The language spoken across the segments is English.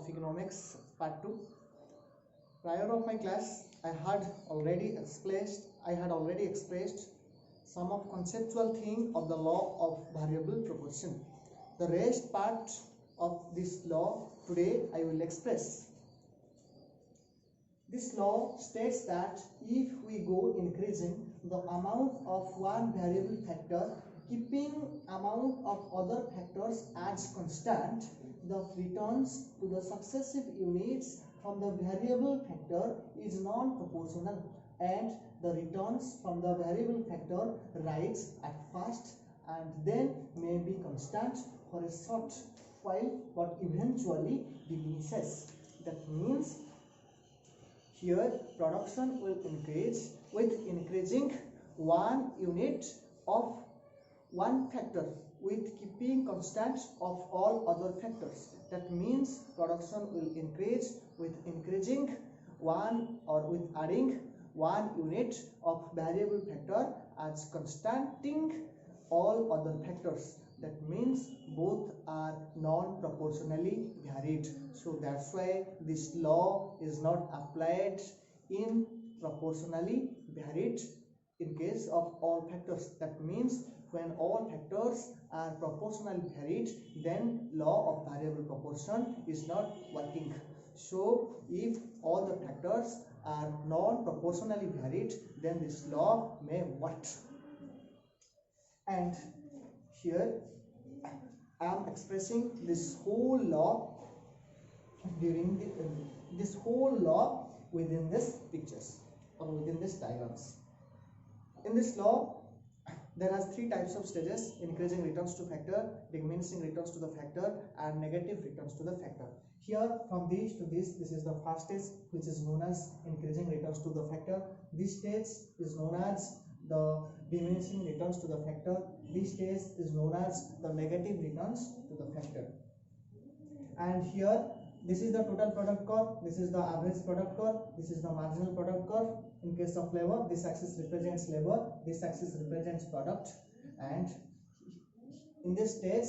of economics part 2. Prior of my class, I had already expressed some of conceptual thing of the law of variable proportion. The rest part of this law today I will express. This law states that if we go increasing the amount of one variable factor, keeping amount of other factors as constant, the returns to the successive units from the variable factor is non-proportional, and the returns from the variable factor rise at first and then may be constant for a short while but eventually diminishes. That means here production will increase with increasing one unit of one factor with keeping constant of all other factors. That means production will increase with increasing one or with adding one unit of variable factor as constanting all other factors. That means both are non-proportionally varied. So that's why this law is not applied in proportionally varied in case of all factors. That means when all factors are proportionally varied, then law of variable proportion is not working. So if all the factors are non-proportionally varied, then this law may work. And here I am expressing this whole law within this pictures or within this diagrams. In this law, there are three types of stages: increasing returns to factor, diminishing returns to the factor, and negative returns to the factor. Here from this to this is the first stage, which is known as increasing returns to the factor. This stage is known as the diminishing returns to the factor. This stage is known as the negative returns to the factor. And here this is the total product curve, this is the average product curve, this is the marginal product curve. In case of labor, this axis represents labor, this axis represents product, and in this stage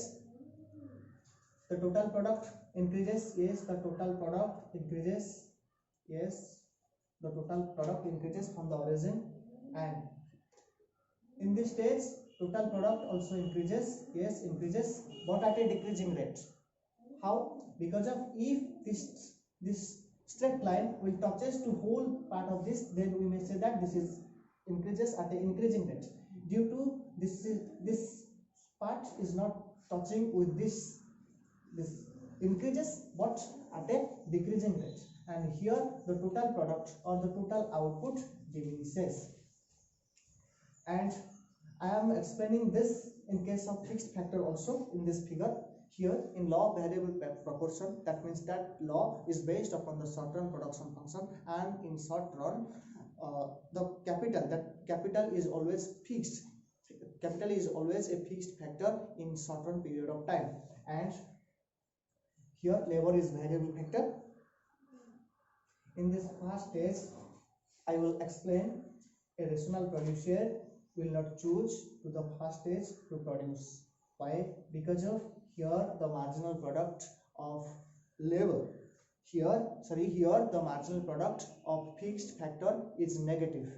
the total product increases. Yes, the total product increases. Yes, the total product increases from the origin, and in this stage total product also increases. Yes, increases, but at a decreasing rate. How? Because of if this straight line will touches to whole part of this, then we may say that this is increases at an increasing rate. Due to this part is not touching with this increases but at a decreasing rate, and here the total product or the total output diminishes. And I am explaining this in case of fixed factor also in this figure. Here in law of variable proportion, that means that law is based upon the short run production function, and in short run the capital is always fixed. Capital is always a fixed factor in short run period of time, and here labor is variable factor. In this first stage I will explain a rational producer will not choose to the first stage to produce. Why? Because of here the marginal product of labor, here the marginal product of fixed factor is negative.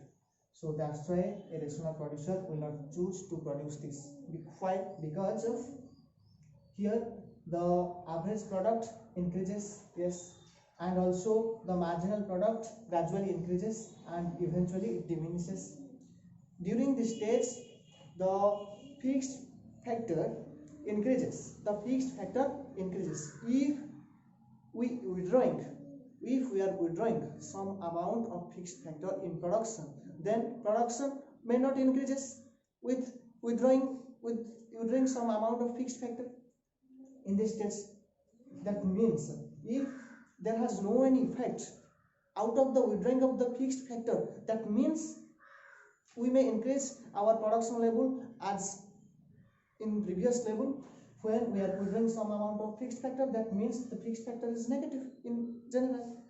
So that's why a rational producer will not choose to produce this. Why? Because of here the average product increases. Yes, and also the marginal product gradually increases and eventually it diminishes. During this stage the fixed factor increases. The fixed factor increases. If we are withdrawing some amount of fixed factor in production, then production may not increases with withdrawing some amount of fixed factor in this stage. That means if there has no any effect out of the withdrawing of the fixed factor, that means we may increase our production level as in previous level. When we are withdrawing some amount of fixed factor, that means the fixed factor is negative in general.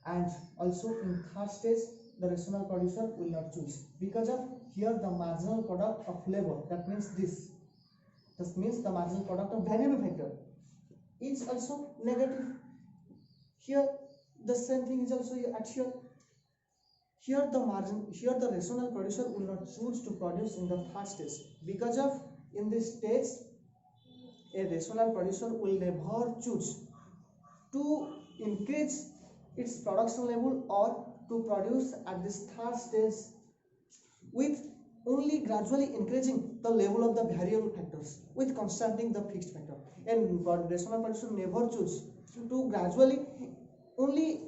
And also in third stage the rational producer will not choose, because of here the marginal product of labor, that means this means the marginal product of variable factor. is also negative. Here the same thing is also at here. Here the margin, here the rational producer will not choose to produce in the third stage, because of in this stage a rational producer will never choose to increase its production level or to produce at this third stage with only gradually increasing the level of the variable factors with constantly the fixed factor. And rational producer never choose to gradually only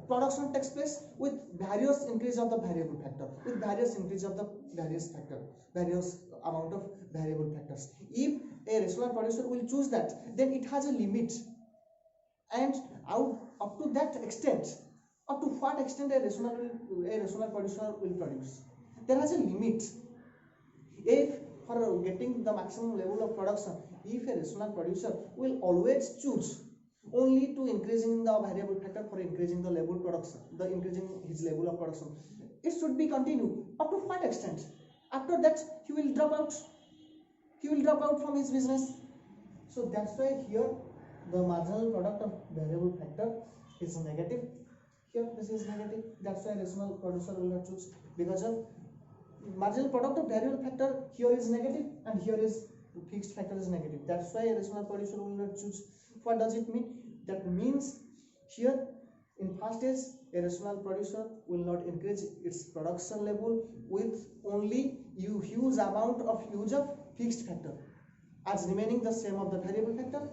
production takes place with various increase of the variable factor, with various increase of the various factor, various amount of variable factors. If a rational producer will choose that, then it has a limit, and out up to that extent, up to what extent a rational producer will produce, there has a limit. If for getting the maximum level of production, if a rational producer will always choose only to increasing the variable factor for increasing the level production, the increasing his level of production, it should be continued up to what extent. After that he will drop out, from his business. So that's why here the marginal product of variable factor is negative. Here this is negative. That's why rational producer will not choose, because of marginal product of variable factor here is negative and here is fixed factor is negative. That's why a rational producer will not choose. What does it mean? That means here in first stage a rational producer will not increase its production level with only huge amount of use of fixed factor, as remaining the same of the variable factor.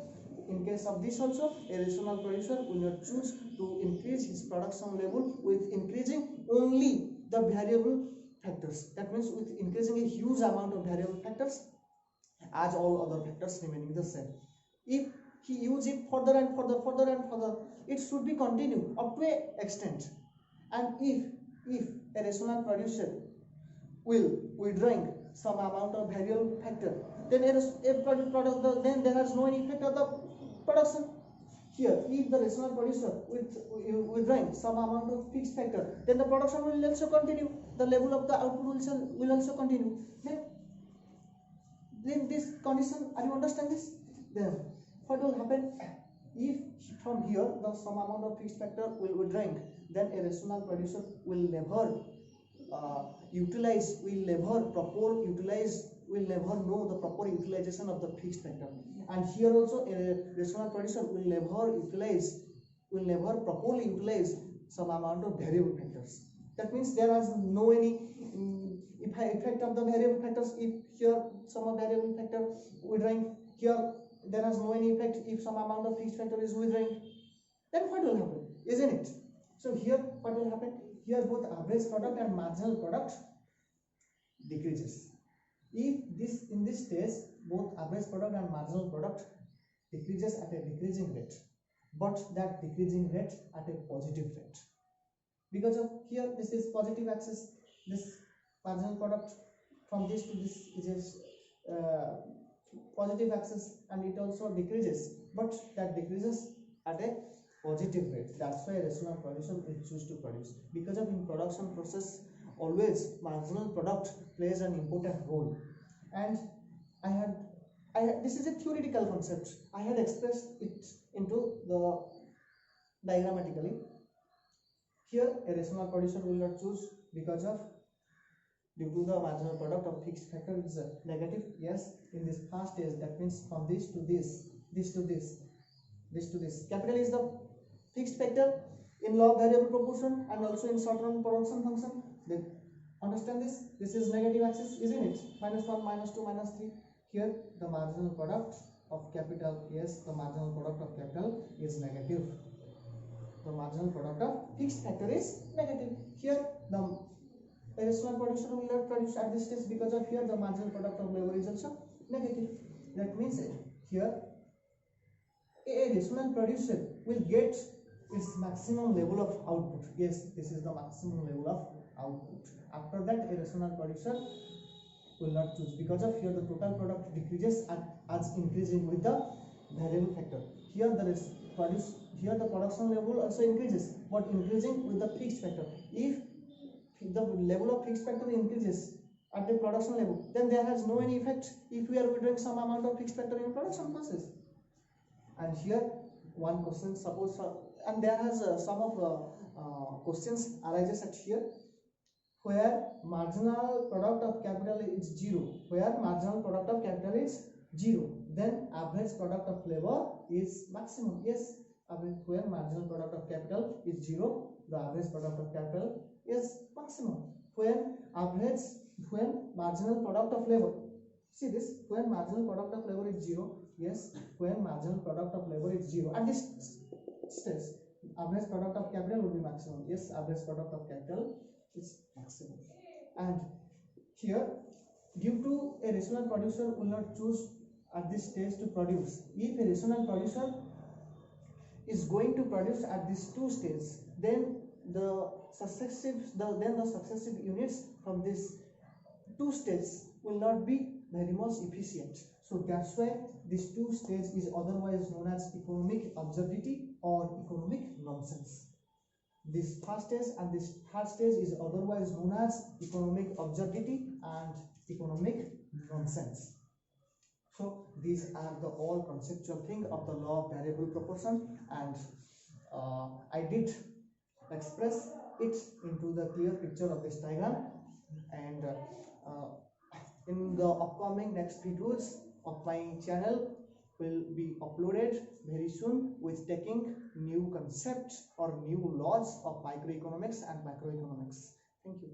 In case of this also, a rational producer will not choose to increase his production level with increasing only the variable factors. That means with increasing a huge amount of variable factors, as all other factors remaining the same. If he use it further and further, it should be continued up to a extent. And if a rational producer will withdrawing some amount of variable factor, then then there has no any effect of the production. Here, if the rational producer withdrawing some amount of fixed factor, then the production will also continue. The level of the output will also continue. Then this condition, are you understand this? Then what will happen? If from here the some amount of fixed factor will withdrawing, then a rational producer will never will never know the proper utilization of the fixed factor. And here also a rational producer will never properly utilize some amount of variable factors. That means there is no any effect of the variable factors. If here some variable factor withdrawing, here there has no any effect if some amount of fixed factor is withdrawing, then what will happen, isn't it? So here what will happen? Here both average product and marginal product decreases. If in this stage both average product and marginal product decreases at a decreasing rate, but that decreasing rate at a positive rate, because of here this is positive axis, this marginal product from this to this is positive axis, and it also decreases, but that decreases at a positive rate. That's why rational producer will choose to produce, because of in production process always marginal product plays an important role. And I had this is a theoretical concept. I had expressed it into the diagrammatically. Here a rational producer will not choose because of due to the marginal product of fixed factor is negative. Yes, in this first stage, that means from this to this, this to this, this to this. Capital is the fixed factor in law of variable proportion and also in short-run production function. Then understand this. This is negative axis, isn't it? -1, -2, -3. Here the marginal product of capital, yes, the marginal product of capital is negative. The marginal product of fixed factor is negative. Here the rational producer will not produce at this stage because of here the marginal product of labor is also negative. That means here a rational producer will get its maximum level of output. Yes, this is the maximum level of output. After that, a rational producer will not choose because of here the total product decreases as increasing with the variable factor. Here the production level also increases, but increasing with the fixed factor. If the level of fixed factor increases at the production level, then there has no any effect if we are withdrawing some amount of fixed factor in production process. And here one question, suppose and there has some of questions arises at here, where marginal product of capital is 0, where marginal product of capital is 0, then average product of labor is maximum. Yes, where marginal product of capital is 0, the average product of capital is maximum. When marginal product of labor, see this, when marginal product of labor is 0, yes, when marginal product of labor is 0, and this states average product of capital will be maximum. Yes, average product of capital is maximum. And here, due to a rational producer will not choose at this stage to produce, if a rational producer is going to produce at these two stages, then the successive units from these two stages will not be very much efficient. So that's why this two stage is otherwise known as economic absurdity or economic nonsense. This first stage and this third stage is otherwise known as economic absurdity and economic nonsense. So these are the all conceptual thing of the law of variable proportion, and I did express it into the clear picture of this diagram. And in the upcoming next videos of my channel will be uploaded very soon with taking new concepts or new laws of microeconomics and macroeconomics. Thank you.